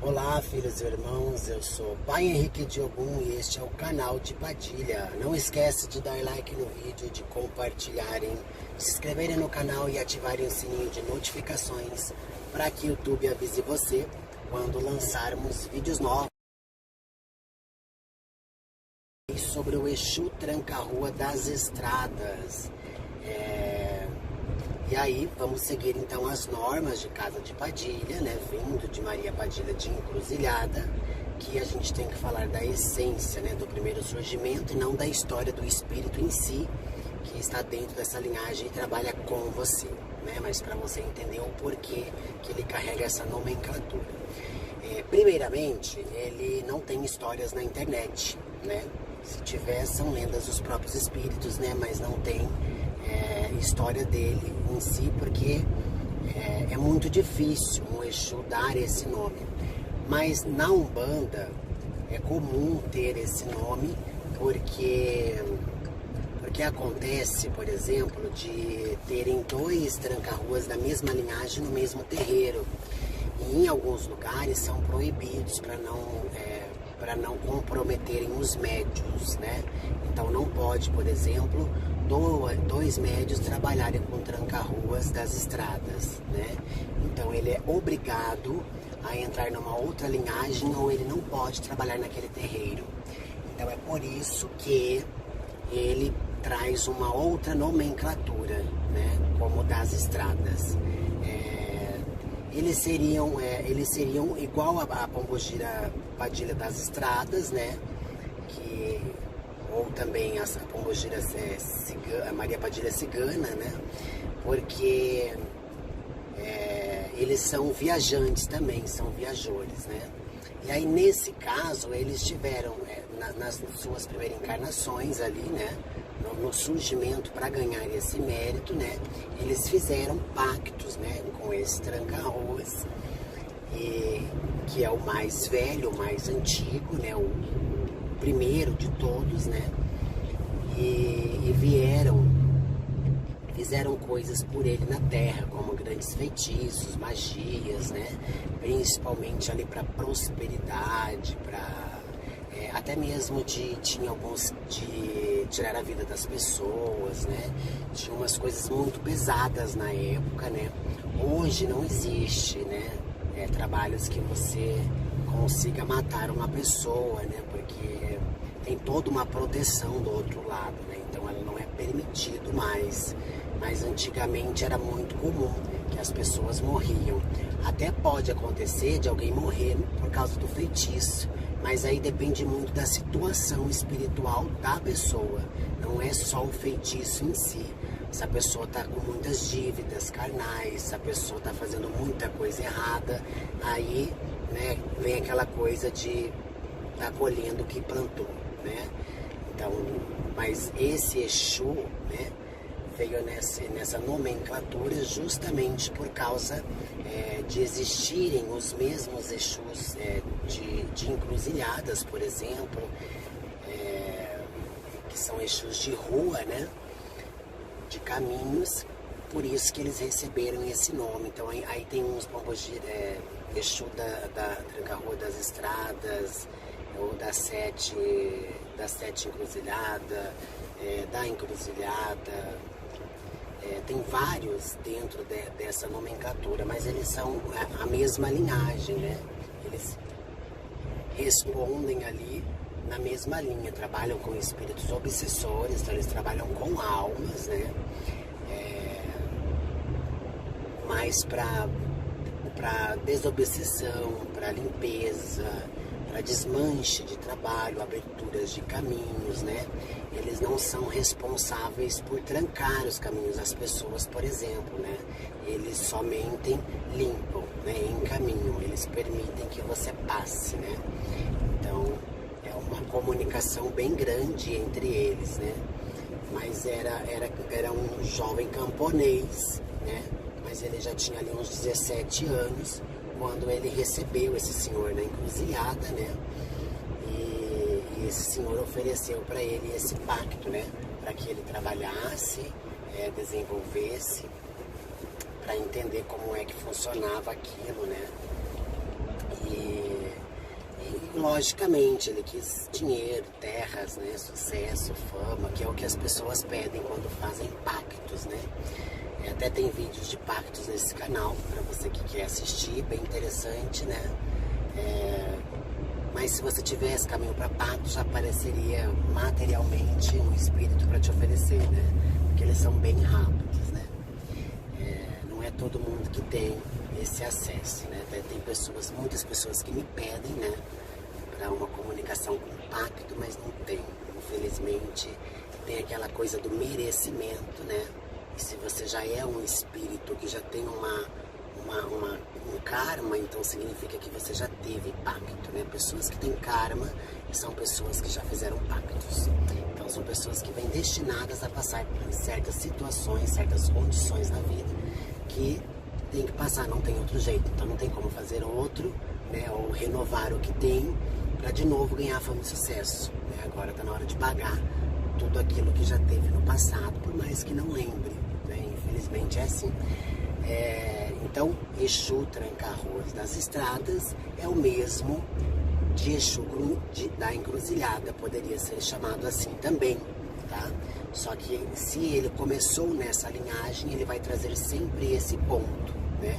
Olá, filhos e irmãos, eu sou Pai Henrique de Ogum e este é o canal de Padilha. Não esquece de dar like no vídeo, de compartilharem, de se inscreverem no canal e ativarem o sininho de notificações para que o YouTube avise você quando lançarmos vídeos novos sobre o Exu Tranca-Rua das Estradas. E aí, vamos seguir então as normas de Casa de Padilha, né? Vindo de Maria Padilha de Encruzilhada, que a gente tem que falar da essência, né? Do primeiro surgimento e não da história do espírito em si, que está dentro dessa linhagem e trabalha com você, né? Mas para você entender o porquê que ele carrega essa nomenclatura. Primeiramente, ele não tem histórias na internet, né? Se tiver, são lendas dos próprios espíritos, né? Mas não tem história dele em si, porque é muito difícil um Exu dar esse nome. Mas na Umbanda é comum ter esse nome, porque acontece, por exemplo, de terem dois tranca-ruas da mesma linhagem no mesmo terreiro. E em alguns lugares são proibidos para não comprometerem os médios, né? Então não pode, por exemplo, dois médios trabalharem com tranca-ruas das estradas, né? Então ele é obrigado a entrar numa outra linhagem ou ele não pode trabalhar naquele terreiro. Então é por isso que ele traz uma outra nomenclatura, né? Como das estradas. Eles seriam igual a Pombogira Padilha das Estradas, né? Ou também a Pombogira a Maria Padilha Cigana, né? Porque eles são viajantes também, são viajores, né? E aí nesse caso eles tiveram, nas suas primeiras encarnações ali, né? No surgimento para ganhar esse mérito, né? Eles fizeram pactos, né? Com esse tranca-ruas, que é o mais velho, o mais antigo, né? O primeiro de todos, né? E fizeram coisas por ele na Terra, como grandes feitiços, magias, né? Principalmente ali para prosperidade, até mesmo tinha alguns de tirar a vida das pessoas, né? Tinha umas coisas muito pesadas na época, né? Hoje não existe, né? Trabalhos que você consiga matar uma pessoa, né? Porque tem toda uma proteção do outro lado, né? Então ela não é permitido mais. Mas antigamente era muito comum que as pessoas morriam. Até pode acontecer de alguém morrer por causa do feitiço, mas aí depende muito da situação espiritual da pessoa. Não é só o feitiço em si. Se a pessoa está com muitas dívidas carnais, se a pessoa está fazendo muita coisa errada, aí, né, vem aquela coisa de estar colhendo o que plantou, né? Então, mas esse Exu, né, veio nessa nomenclatura justamente por causa de existirem os mesmos Exus de encruzilhadas, por exemplo, que são Exus de rua, né? De caminhos, por isso que eles receberam esse nome. Então aí tem uns Pombogira, Exu da Tranca-Rua das Estradas, ou das sete encruzilhada, da encruzilhada. Tem vários dentro dessa nomenclatura, mas eles são a mesma linhagem, né? Eles respondem ali na mesma linha, trabalham com espíritos obsessores, então eles trabalham com almas, né? Mas para desobsessão, para limpeza, para desmanche de trabalho, aberturas de caminhos, né? Eles não são responsáveis por trancar os caminhos das pessoas, por exemplo, né? Eles somente limpam, né? Encaminham, eles permitem que você passe, né? Então, é uma comunicação bem grande entre eles, né? Mas era um jovem camponês, né? Mas ele já tinha ali uns 17 anos, quando ele recebeu esse senhor na encruzilhada, né? E esse senhor ofereceu para ele esse pacto, né? Para que ele trabalhasse, desenvolvesse, para entender como é que funcionava aquilo, né? E logicamente ele quis dinheiro, terras, né, sucesso, fama, que é o que as pessoas pedem quando fazem pactos, né? Até tem vídeos de pactos nesse canal, para você que quer assistir, bem interessante, né? Mas se você tivesse caminho para pactos, já apareceria materialmente um espírito para te oferecer, né? Porque eles são bem rápidos, né? Não é todo mundo que tem esse acesso, né? Tem pessoas, muitas pessoas que me pedem, né, para uma comunicação com pacto, mas não tem. Infelizmente, tem aquela coisa do merecimento, né? E se você já é um espírito que já tem um karma, então significa que você já teve pacto, né? Pessoas que têm karma são pessoas que já fizeram pactos. Então são pessoas que vêm destinadas a passar por certas situações, certas condições na vida que tem que passar, não tem outro jeito. Então não tem como fazer outro, né? Ou renovar o que tem para de novo ganhar fama e sucesso, né? Agora está na hora de pagar tudo aquilo que já teve no passado, por mais que não lembre, né? Infelizmente é assim. Então, Exu Tranca-Ruas das Estradas é o mesmo de Exu da Encruzilhada, poderia ser chamado assim também, tá? Só que se ele começou nessa linhagem, ele vai trazer sempre esse ponto, né?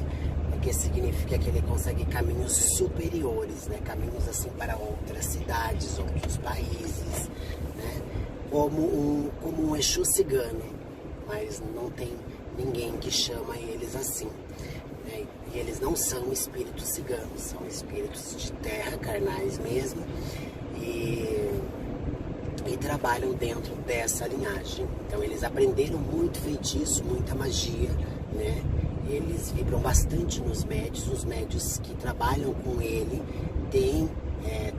Porque significa que ele consegue caminhos superiores, né? Caminhos assim para outras cidades, outros países, né? Como um Exu cigano, mas não tem ninguém que chama eles assim, né? E eles não são espíritos ciganos, são espíritos de terra, carnais mesmo, e trabalham dentro dessa linhagem. Então eles aprenderam muito feitiço, muita magia, né? Eles vibram bastante nos médios. Os médios que trabalham com ele têm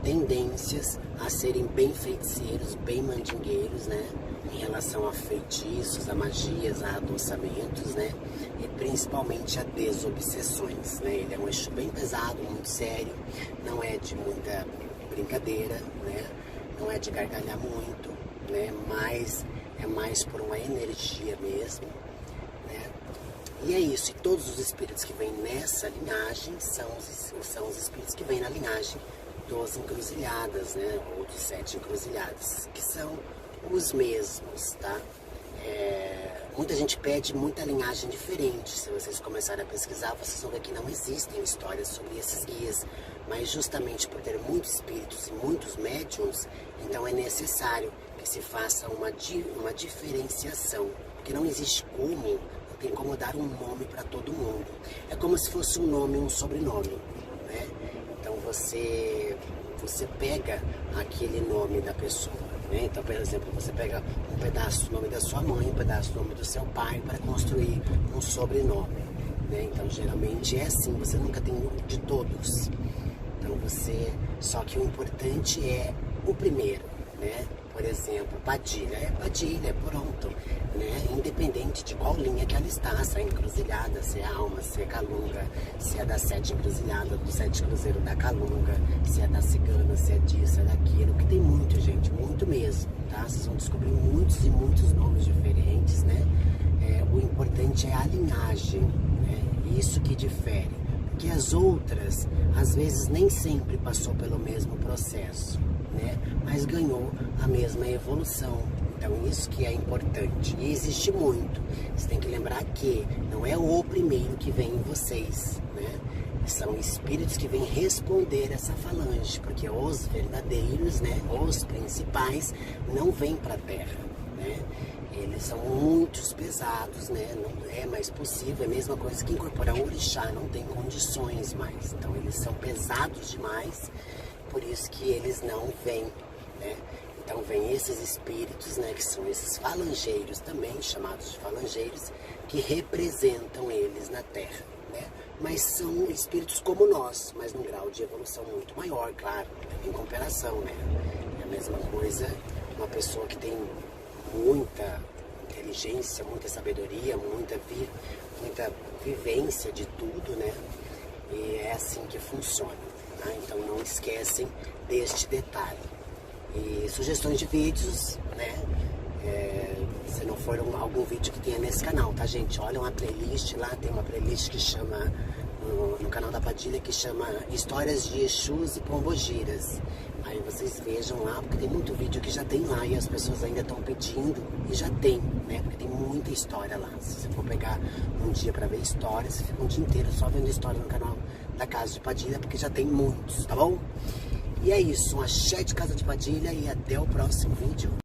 tendências a serem bem feiticeiros, bem mandingueiros, né? Em relação a feitiços, a magias, a adoçamentos, né? E principalmente a desobsessões, né? Ele é um Exu bem pesado, muito sério, não é de muita brincadeira, né? Não é de gargalhar muito, né? Mas é mais por uma energia mesmo, né? E é isso, e todos os espíritos que vêm nessa linhagem são os espíritos que vêm na linhagem dos Encruzilhadas, né? Ou dos 7 Encruzilhadas, que são os mesmos, tá? Muita gente pede muita linhagem diferente. Se vocês começarem a pesquisar, vocês vão ver que não existem histórias sobre esses guias, mas justamente por ter muitos espíritos e muitos médiums, então é necessário que se faça uma diferenciação, porque não existe como, não tem como dar um nome para todo mundo. É como se fosse um nome e um sobrenome, né? Então você pega aquele nome da pessoa, né? Então, por exemplo, você pega um pedaço do nome da sua mãe, um pedaço do nome do seu pai para construir um sobrenome, né? Então, geralmente é assim, você nunca tem de todos. Então, só que o importante é o primeiro, né? Por exemplo, Padilha, pronto, né? Independente de qual linha que ela está, se é Encruzilhada, se é Alma, se é Calunga, se é da 7 Encruzilhada, do 7 Cruzeiro da Calunga, se é da Cigana, se é disso, é daquilo, que tem muito, gente, muito mesmo, tá? Vocês vão descobrir muitos e muitos nomes diferentes, né? O importante é a linhagem, né? Isso que difere, porque as outras, às vezes, nem sempre passou pelo mesmo processo, né? Mas ganhou a mesma evolução. Então isso que é importante. E existe muito. Você tem que lembrar que não é o primeiro que vem em vocês, né? São espíritos que vêm responder essa falange, porque os verdadeiros, né, os principais, não vêm para a Terra, né? Eles são muito pesados, né? Não é mais possível, é a mesma coisa que incorporar um orixá, não tem condições mais. Então eles são pesados demais, por isso que eles não vêm, né? Então vem esses espíritos, né, que são esses falangeiros também, chamados de falangeiros, que representam eles na Terra, né? Mas são espíritos como nós, mas num grau de evolução muito maior, claro, em comparação, né? É a mesma coisa uma pessoa que tem muita inteligência, muita sabedoria, muita vivência de tudo, né? E é assim que funciona, tá? Então não esquecem deste detalhe. E sugestões de vídeos, né? Se não for algum vídeo que tenha nesse canal, tá, gente? Olha uma playlist lá, tem uma playlist que chama no canal da Padilha, que chama Histórias de Exus e Pombogiras. Aí vocês vejam lá, porque tem muito vídeo que já tem lá e as pessoas ainda estão pedindo, e já tem, né? Porque tem muita história lá. Se você for pegar um dia pra ver histórias, você fica um dia inteiro só vendo história no canal da Casa de Padilha, porque já tem muitos, tá bom? E é isso, um axé de Casa de Padilha e até o próximo vídeo.